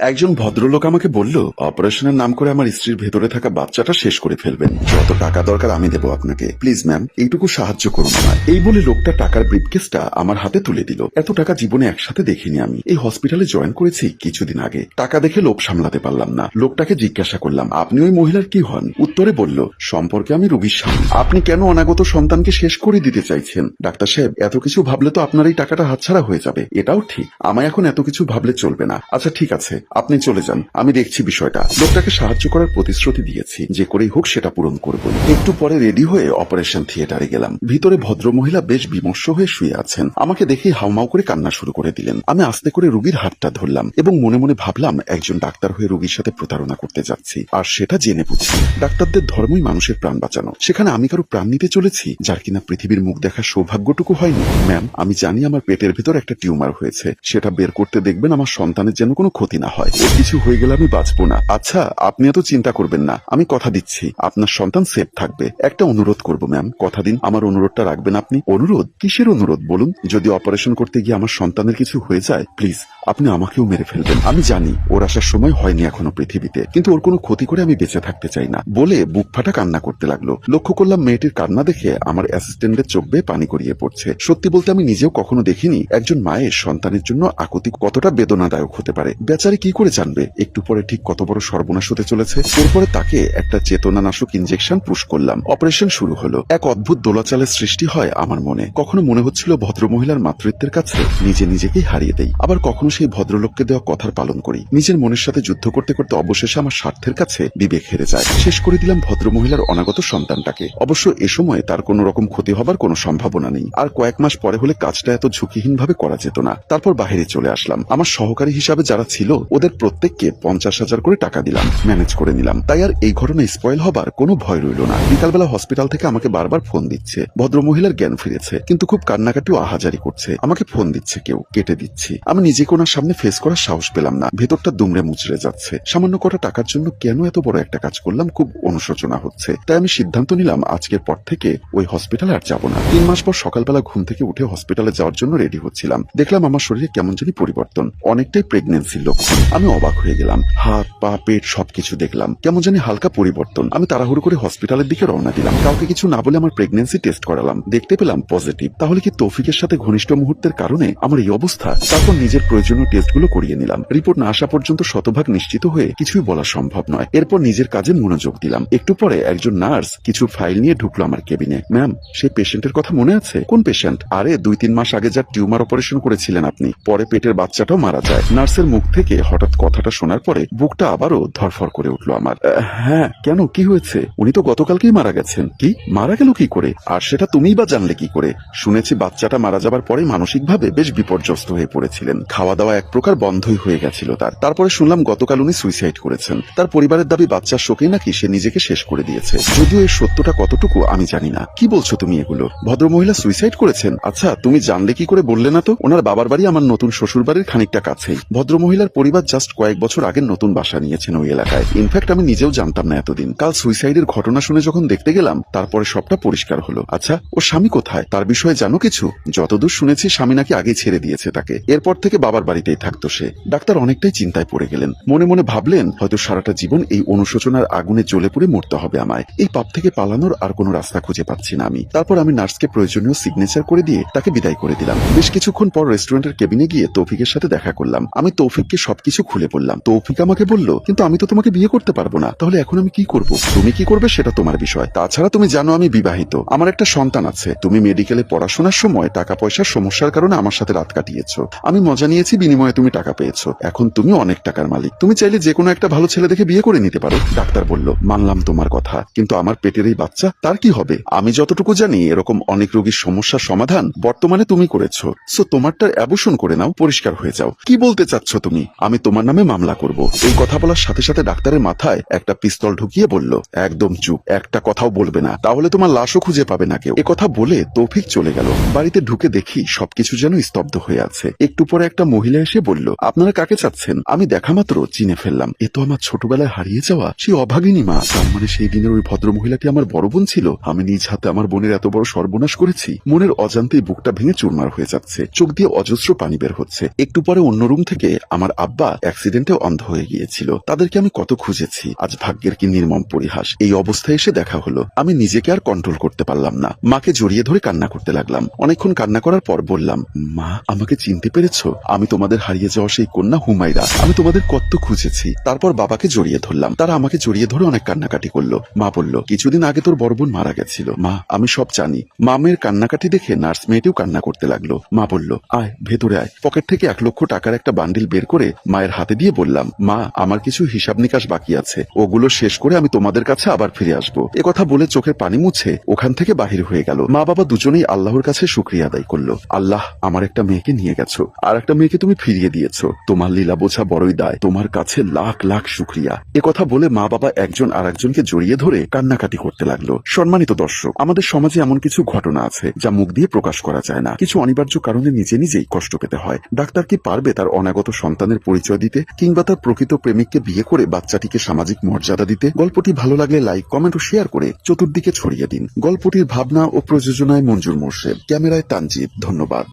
একজন ভদ্রলোক আমাকে বলল, অপারেশনের নাম করে আমার স্ত্রীর ভেতরে থাকা বাচ্চাটা শেষ করে ফেলবেন। যত টাকা দরকার আমি দেবো আপনাকে, প্লিজ ম্যাম এইটুকু সাহায্য করুন আমায়। এই বলে লোকটা টাকার ব্রিফকেসটা আমার হাতে তুলে দিল। এত টাকা জীবনে একসাথে দেখিনি আমি। এই হসপিটালে জয়েন করেছি কিছুদিন আগে। টাকা দেখে লোভ সামলাতে পারলাম না। লোকটাকে জিজ্ঞাসা করলাম, আপনি ওই মহিলার কি হন? উত্তরে বলল, সম্পর্কে আমি রোগীর স্বামী। আপনি কেন অনাগত সন্তানকে শেষ করে দিতে চাইছেন? ডাক্তার সাহেব, এত কিছু ভাবলে তো আপনার এই টাকাটা হাতছাড়া হয়ে যাবে। এটাও ঠিক, আমায় এখন এত কিছু ভাবলে চলবে না। আচ্ছা ঠিক আছে, আপনি চলে যান, আমি দেখছি বিষয়টা। লোকটাকে সাহায্য করার প্রতিশ্রুতি দিয়েছি, যে করেই হোক সেটা পূরণ করব। একটু পরে রেডি হয়ে অপারেশন থিয়েটারে গেলাম। ভিতরে ভদ্র মহিলা বেশ বিমর্ষ হয়ে শুয়ে আছেন। আমাকে দেখেই হাউমাউ করে কান্না শুরু করে দিলেন। আমি আস্তে করে রোগীর হাতটা ধরলাম এবং মনে মনে ভাবলাম, একজন ডাক্তার হয়ে রোগীর সাথে প্রতারণা করতে যাচ্ছি, আর সেটা জেনে বুঝছি। ডাক্তারদের ধর্মই মানুষের প্রাণ বাঁচানো, সেখানে আমি কারো প্রাণ নিতে চলেছি যার কিনা পৃথিবীর মুখ দেখার সৌভাগ্যটুকু হয়নি। ম্যাম, আমি জানি আমার পেটের ভিতর একটা টিউমার হয়েছে, সেটা বের করতে দেখবেন আমার সন্তানের যেন কোনো ক্ষতি না হয়। ওর কিছু হয়ে গেলে আমি বাঁচবো না। আচ্ছা, আপনি এত চিন্তা করবেন না, আমি কথা দিচ্ছি আপনার সন্তান সেফ থাকবে। একটা অনুরোধ করবো ম্যাম, কথা দিন আমার অনুরোধটা রাখবেন আপনি। অনুরোধ? কিসের অনুরোধ বলুন? যদি অপারেশন করতে গিয়ে আমার সন্তানের কিছু হয়ে যায়, প্লিজ আপনি আমাকেও মেরে ফেলবেন। আমি জানি ওর আসার সময় হয়নি এখনো পৃথিবীতে, কিন্তু ওর কোনো ক্ষতি করে আমি বেঁচে থাকতে চাই না, বলে বুক ফাটা কান্না করতে লাগলো। লক্ষ্য করলাম মেয়েটির কান্না দেখে আমার অ্যাসিস্ট্যান্টের চোখ বেয়ে পানি গড়িয়ে পড়ছে। সত্যি বলতে আমি নিজেও কখনো দেখিনি একজন মায়ের সন্তানের জন্য আকুতি কতটা বেদনাদায়ক হতে পারে। বেচারি কি করে জানবে একটু পরে ঠিক কত বড় সর্বনাশ হতে চলেছে। এরপরে তাকে একটা চেতনানাশক ইনজেকশন পুশ করলাম। অপারেশন শুরু হলো। এক অদ্ভুত দোলাচালের সৃষ্টি হয় আমার মনে। কখনো মনে হচ্ছিল ভদ্রমহিলার মাতৃত্বের কাছে নিজে নিজেকেই হারিয়ে দেই, আবার কখনো সেই ভদ্রলোককে দেওয়া কথার পালন করি। নিজের মনের সাথে যুদ্ধ করতে করতে অবশেষে আমার স্বার্থের কাছে বিবেক হেরে যায়। শেষ করে দিলাম ভদ্রমহিলার অনাগত সন্তানটাকে। অবশ্য এ সময় তার কোনো রকম ক্ষতি হবার কোনো সম্ভাবনা নেই। আর কয়েক মাস পরে হলে কাজটা এত ঝুঁকিহীন ভাবে করা যেত না। তারপর বাহিরে চলে আসলাম। আমার সহকারী হিসাবে যারা ছিল ওদের প্রত্যেককে 50,000 করে টাকা দিলাম, ম্যানেজ করে নিলাম। তাই আর এই ঘটনা স্পয়েল হবার কোনো ভয় রইল না। বিকালবেলা হসপিটাল থেকে আমাকে বারবার ফোন দিচ্ছে। ভদ্রমহিলার জ্ঞান ফিরেছে, কিন্তু খুব কান্নাকাটি ও আহাজারি করছে। আমাকে ফোন দিচ্ছে কেউ, কেটে দিচ্ছি। আমি নিজেকে ওনার সামনে ফেস করার সাহস পেলাম না। ভেতরটা দুমড়ে মুচড়ে যাচ্ছে। সামান্য কটা টাকার জন্য কেন এত বড় একটা কাজ করলাম, খুব অনুশোচনা হচ্ছে। তাই আমি সিদ্ধান্ত নিলাম আজকের পর থেকে ওই হসপিটালে আর যাব না। 3 মাস পর সকালবেলা ঘুম থেকে উঠে হসপিটালে যাওয়ার জন্য রেডি হচ্ছিলাম। দেখলাম আমার শরীরে কেমন জানি পরিবর্তন, অনেকটাই প্রেগনেন্সির লক্ষণ। আমি অবাক হয়ে গেলাম। হাত পা পেট সবকিছু দেখলাম কেমন জানি হালকা পরিবর্তন। আমি তাড়াহুড়ো করে হসপিটালের দিকে রওনা দিলাম। কাউকে কিছু না বলে আমার প্রেগনেন্সি টেস্ট করালাম, দেখতে পেলাম পজিটিভ। তাহলে কি তৌফিকের সাথে ঘনিষ্ঠ মুহূর্তের কারণে আমার এই অবস্থা? তারপর নিজের প্রয়োজনীয় টেস্টগুলো করিয়ে নিলাম। রিপোর্ট না আসা পর্যন্ত শতভাগ নিশ্চিত হয়ে কিছুই বলা সম্ভব নয়। এরপর নিজের কাজে মনোযোগ দিলাম। একটু পরে একজন নার্স কিছু ফাইল নিয়ে ঢুকলো আমার কেবিনে। ম্যাম, সেই পেশেন্টের কথা মনে আছে? কোন পেশেন্ট? আরে 2-3 মাস আগে যার টিউমার অপারেশন করেছিলেন আপনি, পরে পেটের বাচ্চাটাও মারা যায়। নার্সের মুখ থেকে হঠাৎ কথাটা শোনার পরে বুকটা আবারও ধরফর করে উঠলো আমার। হ্যাঁ, কেন, কি হয়েছে? উনি তো গতকালকেই মারা গেছেন। কি, মারা গেল কি করে? আর সেটা তুমিই বা জানলে কি করে? শুনেছি বাচ্চাটা মারা যাবার পরে মানসিকভাবে বেশ বিপর্যস্ত হয়ে পড়েছিলেন। খাওয়া দাওয়া এক প্রকার বন্ধই হয়ে গেছিল তার। তারপরে শুনলাম গতকাল উনি সুইসাইড করেছেন। তার পরিবারের দাবি বাচ্চার শোকেই নাকি সে নিজেকে শেষ করে দিয়েছে। যদিও এর সত্যটা কতটুকু আমি জানি না। কি বলছো তুমি এগুলো? ভদ্রমহিলা সুইসাইড করেছেন? আচ্ছা, তুমি জানলে কি করে বললে না তো? ওনার বাবার বাড়ি আমার নতুন শ্বশুর বাড়ির খানিকটা কাছেই। ভদ্রমহিলার পরিবার জাস্ট কয়েক বছর আগে নতুন বাসা নিয়েছেন ওই এলাকায়। ইনফ্যাক্ট আমি নিজেও জানতাম না এতদিন। কাল সুইসাইডের ঘটনা শুনে যখন দেখতে গেলাম, তারপরে সবটা পরিষ্কার হলো। আচ্ছা, ওর স্বামী কোথায়? তার বিষয়ে জানো কিছু? যতদূর শুনেছি স্বামী নাকি আগেই ছেড়ে দিয়েছে তাকে। এরপর থেকে বাবার বাড়িতেই থাকতো সে। ডাক্তার অনেকটাই চিন্তায় পড়ে গেলেন। মনে মনে ভাবলেন হয়তো সারাটা জীবন এই অনুশোচনার আগুনে জ্বলে পুড়ে মরতে হবে আমায়। এই পাপ থেকে পালানোর আর কোনো রাস্তা খুঁজে পাচ্ছি না আমি। তারপর আমি নার্সকে প্রয়োজনীয় সিগনেচার করে দিয়ে তাকে বিদায় করে দিলাম। বেশ কিছুক্ষণ পর রেস্টুরেন্টের কেবিনে গিয়ে তৌফিকের সাথে দেখা করলাম। আমি তৌফিককে সবকিছু খুলে বললাম। তৌফিক আমাকে বলল, কিন্তু আমি তো তোমাকে বিয়ে করতে পারবো না, তাহলে এখন আমি কি করব? তুমি কি করবে সেটা তোমার বিষয়। তাছাড়া তুমি জানো আমি বিবাহিত, আমার একটা সন্তান আছে। তুমি মেডিকেলে পড়াশোনার সময় টাকা পয়সার সমস্যার কারণে আমার সাথে রাত কাটিয়েছো। আমি মজা নিয়েছি, বিনিময়ে তুমি টাকা পেয়েছো। এখন তুমি অনেক টাকার মালিক, তুমি চাইলে যে কোনো একটা ভালো ছেলে দেখে বিয়ে করে নিতে পারো। ডাক্তার বলল, মানলাম তোমার কথা, কিন্তু আমার পেটের এই বাচ্চা, তার কি হবে? আমি যতটুকু জানি এরকম অনেক রোগীর সমস্যার সমাধান বর্তমানে তুমি করেছো। সো তোমারটা অ্যাবর্শন করে নাও, পরিষ্কার হয়ে যাও। কি বলতে চাচ্ছ তুমি? আমি তোমার নামে মামলা করব। এই কথা বলার সাথে সাথে ডাক্তারের মাথায় একটা পিস্তল ঢুকিয়ে বলল, একদম চুপ, একটা কথাও বলবে না, তাহলে তোমার লাশও খুঁজে পাবে না কেউ। এ কথা বলে তৌফিক চলে গেল। বাড়িতে ঢুকে দেখি সবকিছু যেন স্তব্ধ হয়ে আছে। একটু পরে একটা মহিলা এসে বলল, আপনারা কাকে চাচ্ছেন? আমি দেখা মাত্র চিনে ফেললাম, এ তো আমার ছোটবেলায় হারিয়ে যাওয়া সেই অভাগিনী মা। তার মানে সেই দিনের ওই ভদ্র মহিলাটি আমার বড় বোন ছিল। আমি নিজ হাতে আমার বোনের এত বড় সর্বনাশ করেছি। মনের অজান্তেই বুকটা ভেঙে চুরমার হয়ে যাচ্ছে, চোখ দিয়ে অজস্র পানি বের হচ্ছে। একটু পরে অন্য রুম থেকে আমার আব্বা অ্যাক্সিডেন্টে অন্ধ হয়ে গিয়েছিল। তাদেরকে আমি কত খুঁজেছি, আজ ভাগ্যের কি নির্মম পরিহাস, এই অবস্থায় এসে দেখা হলো। আমি নিজেকে আর কন্ট্রোল করতে পারলাম না, মাকে জড়িয়ে ধরে কান্না করতে লাগলাম। অনেকক্ষণ কান্না করার পর বললাম, মা আমাকে চিনতে পেরেছো? আমি তোমাদের হারিয়ে যাওয়া সেই কন্যা হুমায়রা, আমি তোমাদের কত খুঁজেছি। তারপর বাবাকে জড়িয়ে ধরলাম, তারা আমাকে জড়িয়ে ধরে অনেক কান্নাকাটি করলো। মা বলল, কিছুদিন আগে তোর বড় বোন মারা গেছিল। মা আমি সব জানি। মা মেয়ের কান্নাকাটি দেখে নার্স মেয়েটিও কান্না করতে লাগলো। মা বলল, আয় ভেতরে আয়। পকেট থেকে 1 লক্ষ টাকার একটা বান্ডিল বের করে মায়ের হাতে দিয়ে বললাম, মা আমার কিছু হিসাব নিকাশ বাকি আছে, ওগুলো শেষ করে আমি তোমাদের কাছে আবার ফিরে আসবো। কথা বলে চোখের পানি মুছে ওখান থেকে বাহির হয়ে গেল। মা বাবা দুজনেই আল্লাহর কাছে শুকরিয়া আদায় করলো। আল্লাহ, আমার একটা মেয়েকে নিয়ে গেছো, আর একটা মেয়েকে তুমি ফিরিয়ে দিয়েছো, তোমার লীলা বোঝা বড়ই দায়, তোমার কাছে লাখ লাখ শুকরিয়া। কথা বলে মা বাবা একজন আর একজনকে জড়িয়ে ধরে কান্নাকাটি করতে লাগলো। সম্মানিত দর্শক, আমাদের সমাজে এমন কিছু ঘটনা আছে যা মুখ দিয়ে প্রকাশ করা যায় না। কিছু অনিবার্য কারণে নিজে নিজেই কষ্ট পেতে হয়। ডাক্তার কি পারবে তার অনাগত সন্তানের পরিচয় দিতে, কিংবা তার প্রকৃত প্রেমিককে বিয়ে করে বাচ্চাটিকে সামাজিক মর্যাদা দিতে? গল্পটি ভালো লাগলে লাইক, কমেন্ট ও শেয়ার করে চতুর্দিকে ছড়িয়ে দিন। গল্পটির ভাবনা ও প্রযোজনায় মঞ্জুর মোর্শেদ, ক্যামেরায় তানজিব। ধন্যবাদ।